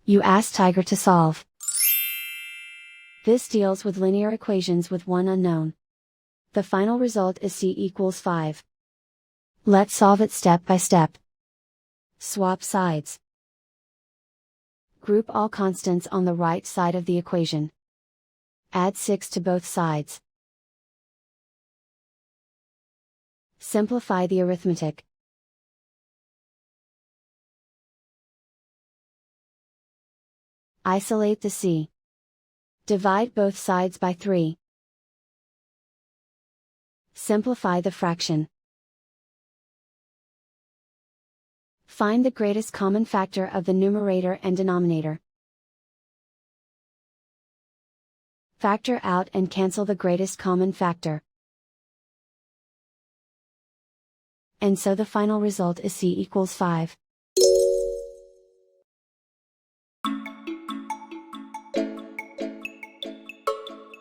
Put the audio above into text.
You ask Tiger to solve. This deals with linear equations with one unknown. The final result is c equals 5. Let's solve it step by step. Swap sides. Group all constants on the right side of the equation. Add 6 to both sides. Simplify the arithmetic. Isolate the c. Divide both sides by 3. Simplify the fraction. Find the greatest common factor of the numerator and denominator. Factor out and cancel the greatest common factor. And so the final result is c equals 5.